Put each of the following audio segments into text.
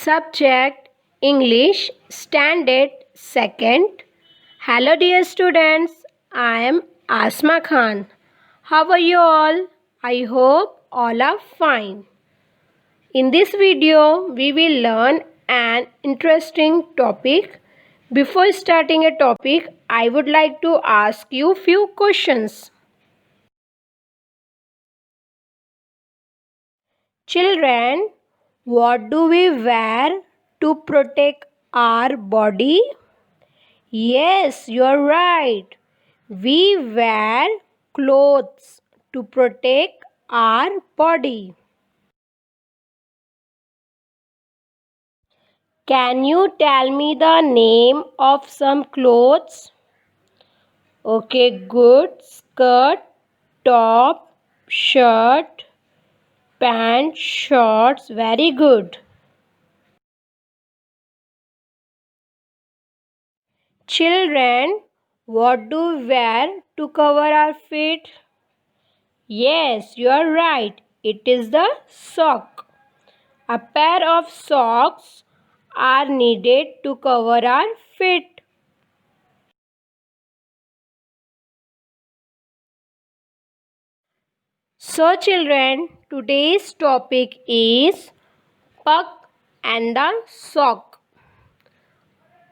Subject English Standard 2nd. Hello dear students, I am Asma Khan. How are you all? I hope all are fine. In this video, we will learn an interesting topic. Before starting a topic, I would like to ask you few questions. Children, what do we wear to protect our body? Yes, you're right. We wear clothes to protect our body. Can you tell me the name of some clothes? Okay, good. Skirt, top, shirt, pant, shorts. Very good. Children, what do we wear to cover our feet? Yes, you are right. It is the sock. A pair of socks are needed to cover our feet. So children, today's topic is puck and the sock.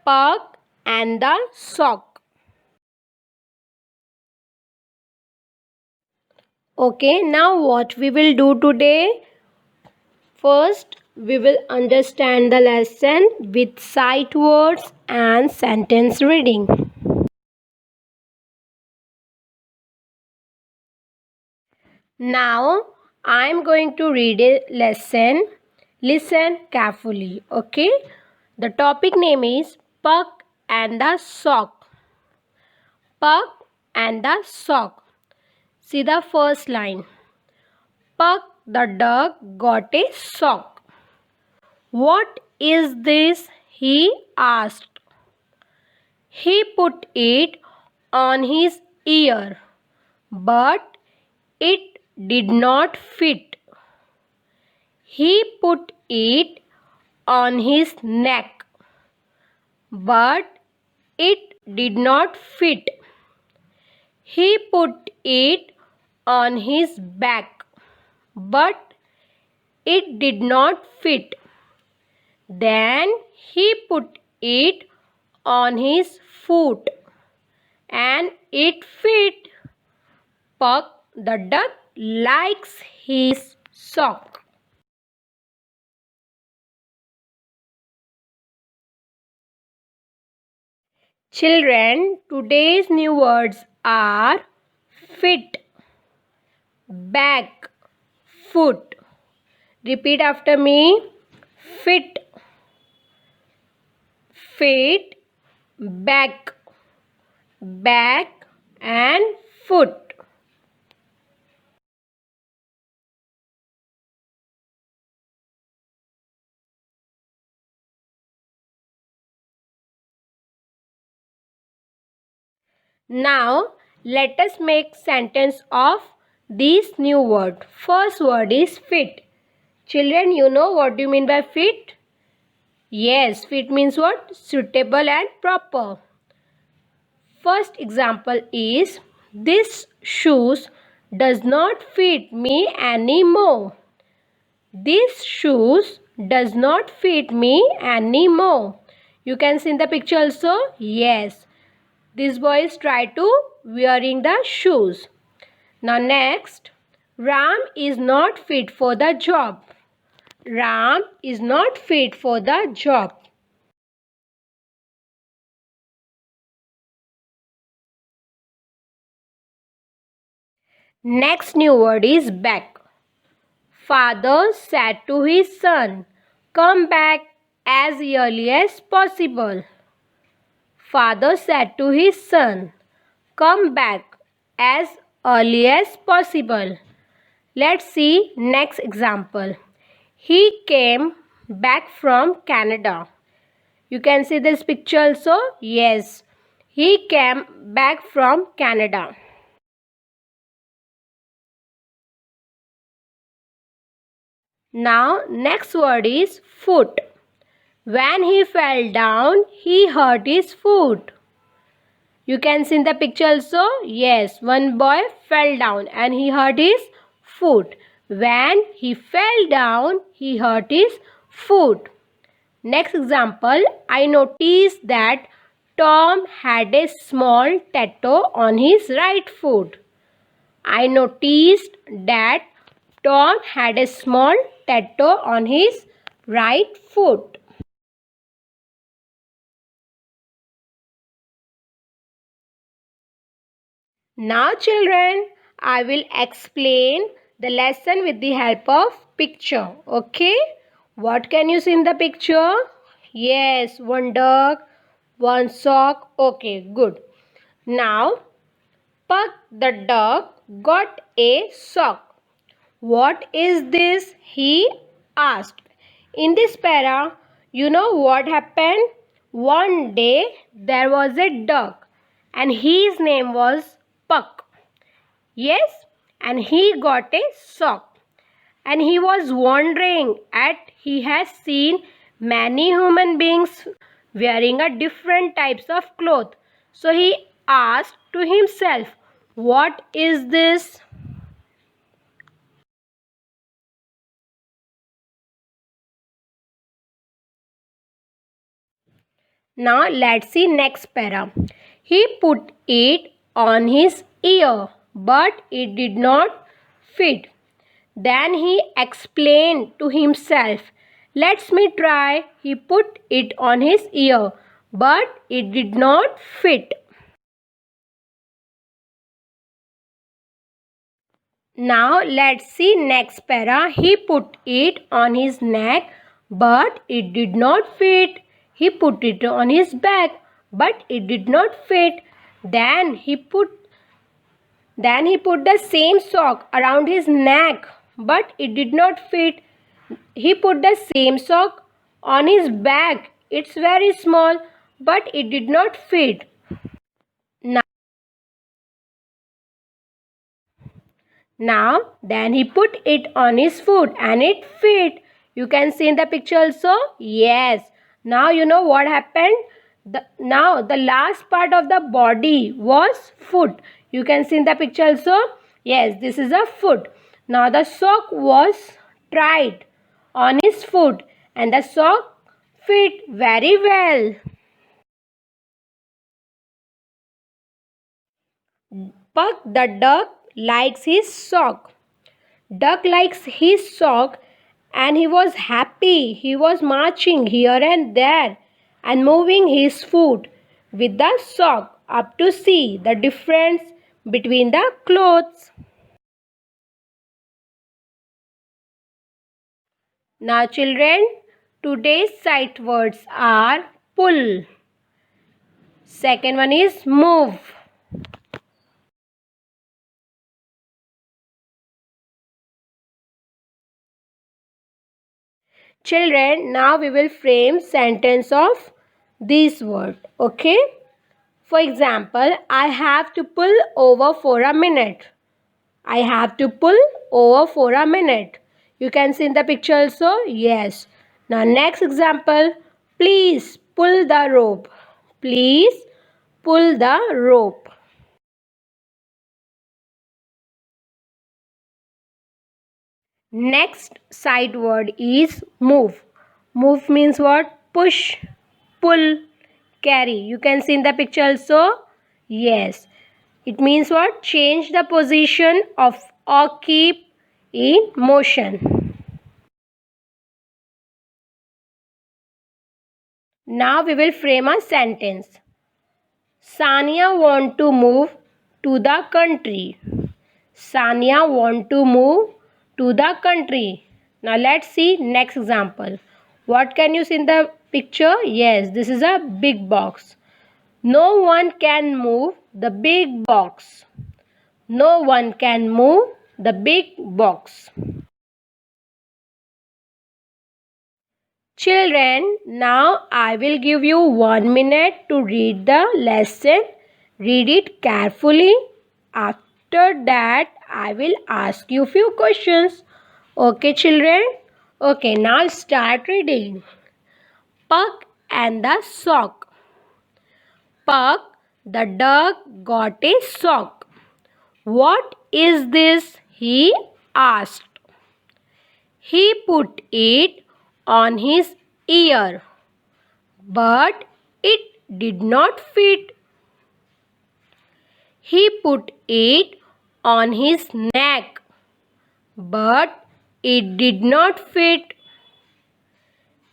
Puck and the sock. Okay, now what we will do today? First, we will understand the lesson with sight words and sentence reading. Now, I am going to read a lesson. Listen carefully, okay? The topic name is Puck and the Sock. Puck and the Sock. See the first line. Puck the duck got a sock. What is this? He asked. He put it on his ear, but it did not fit. He put it on his neck, but it did not fit. He put it on his back, but it did not fit. Then he put it on his foot, and it fit. Puck the duck likes his sock. Children, today's new words are fit, back, foot. Repeat after me. Fit, feet, back, back and foot. Now let us make sentence of this new word. First word is fit. Children, you know what do you mean by fit? Yes, fit means what? Suitable and proper. First example is, this shoes does not fit me anymore. This shoes does not fit me anymore. You can see in the picture also. Yes, these boys try to wearing the shoes. Now next, Ram is not fit for the job. Ram is not fit for the job. Next new word is back. Father said to his son, come back as early as possible. Father said to his son, come back as early as possible. Let's see next example. He came back from Canada. You can see this picture also. Yes, he came back from Canada. Now next word is foot. When he fell down, he hurt his foot. You can see in the picture also. Yes, one boy fell down and he hurt his foot. When he fell down, he hurt his foot. Next example, I noticed that Tom had a small tattoo on his right foot. I noticed that Tom had a small tattoo on his right foot. Now children, I will explain the lesson with the help of picture. Okay? What can you see in the picture? Yes, one duck, one sock. Okay, good. Now, Puck the duck got a sock. What is this? He asked. In this para, you know what happened? One day there was a duck and his name was Puck. Yes, and he got a sock. And he was wondering at he has seen many human beings wearing a different types of cloth. So he asked to himself, what is this? Now let's see next para. He put it on his ear, but it did not fit. Then he explained to himself, let me try. He put it on his ear, but it did not fit. Now let's see next para. He put it on his neck, but it did not fit. He put it on his back, but it did not fit. Then he put the same sock around his neck, but it did not fit. He put the same sock on his back. It's very small, but it did not fit. Now, then he put it on his foot and it fit. You can see in the picture also. Yes. Now you know what happened. Now the last part of the body was foot. You can see in the picture also. Yes, this is a foot. Now the sock was tied on his foot and the sock fit very well. Puck the duck likes his sock. Duck likes his sock and he was happy. He was marching here and there and moving his foot with the sock up to see the difference between the clothes. Now children, today's sight words are pull. Second one is move. Children, now we will frame sentence of this word. Okay? For example, I have to pull over for a minute. I have to pull over for a minute. You can see in the picture also. Yes. Now next example. Please pull the rope. Please pull the rope. Next side word is move. Move means what? Push, pull, carry. You can see in the picture also. Yes. It means what? Change the position of or keep in motion. Now we will frame a sentence. Sania want to move to the country. Sania want to move to the country. Now let's see next example. What can you see in the picture? Yes, this is a big box. No one can move the big box. No one can move the big box. Children, now I will give you 1 minute to read the lesson. Read it carefully. After that, I will ask you few questions. Okay, children? Okay, now start reading. Puck and the sock. Puck, the duck, got a sock. What is this? He asked. He put it on his ear, but it did not fit. He put it on his neck, but it did not fit.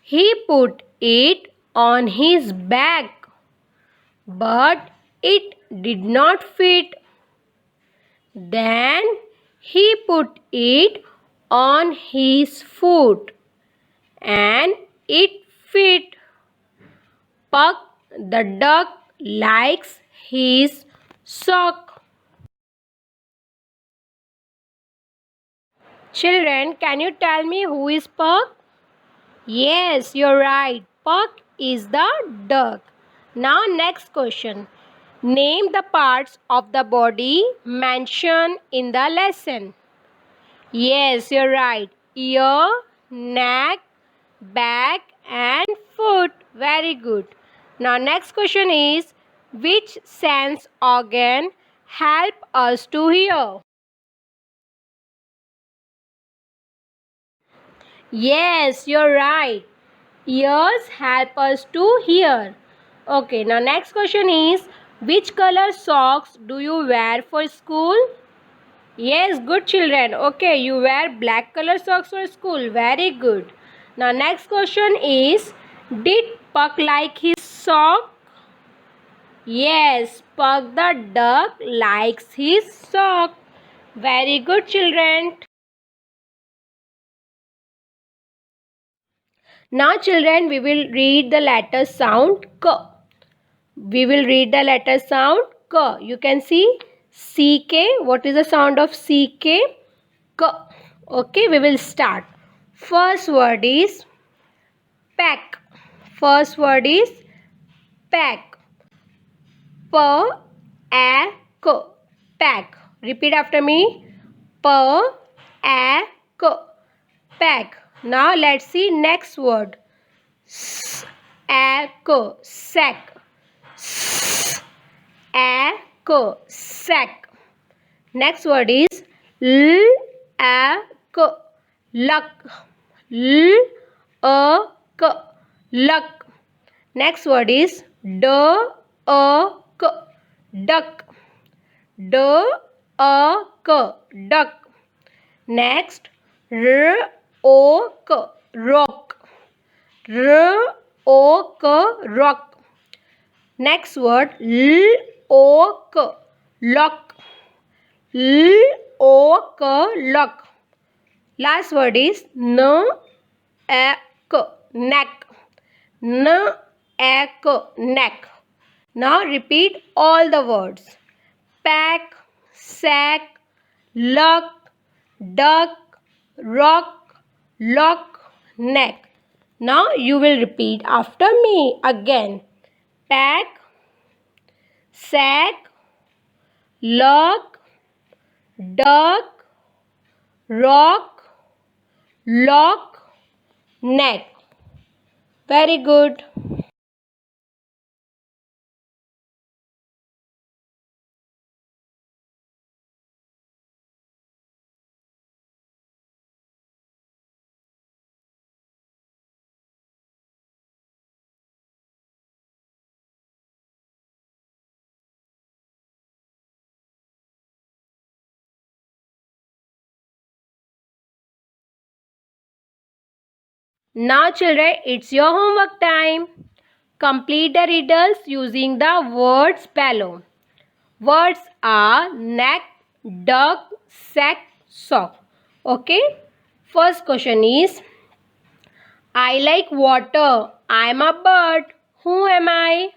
He put it on his back, but it did not fit. Then he put it on his foot, and it fit. Puck the duck likes his sock. Children, can you tell me who is Puck? Yes, you're right. Puck is the duck. Now, next question. Name the parts of the body mentioned in the lesson. Yes, you're right. Ear, neck, back, and foot. Very good. Now, next question is, which sense organ help us to hear? Yes, you're right. Ears help us to hear. Okay, now next question is, which color socks do you wear for school? Yes, good children. Okay, you wear black color socks for school. Very good. Now next question is, did Puck like his sock? Yes, Puck the duck likes his sock. Very good children. Now children, we will read the letter sound K. We will read the letter sound K. You can see CK. What is the sound of CK? K. Okay, we will start. First word is pack. First word is pack. P-A-K. Pack. Repeat after me. P-A-K. Pack. Now let's see next word. S-A-K. Sack. S-A-K. Sack. Next word is L-A-K. Luck. L-A-K. Luck. Next word is D-A-K. Duck. D-A-K. Duck. Next, R-O-K. Rock. R-O-K. Rock. Next word, L-O-K. Lock. L-O-K. Lock. Last word is N-A-K. Neck. N-A-K. Neck. Now repeat all the words. Pack, sack, luck, duck, rock, lock, neck. Now you will repeat after me again. Pack, sack, luck, duck, rock, lock, neck. Very good. Now children, it's your homework time. Complete the riddles using the words below. Words are neck, duck, sack, sock. Okay. First question is, I like water. I'm a bird. Who am I?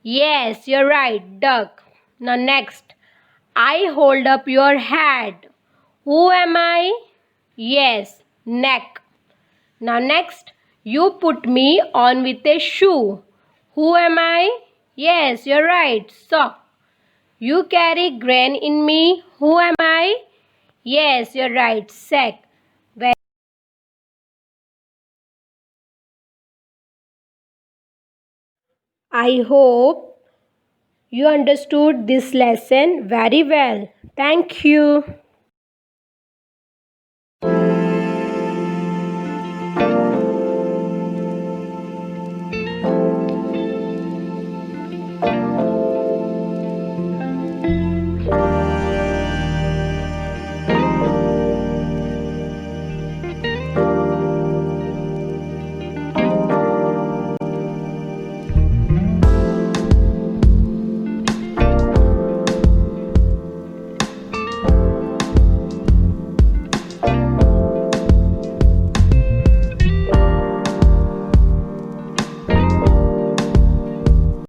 Yes, you're right, duck. Now next, I hold up your head. Who am I? Yes, neck. Now next, you put me on with a shoe. Who am I? Yes, you're right, sock. You carry grain in me. Who am I? Yes, you're right, sack. I hope you understood this lesson very well. Thank you.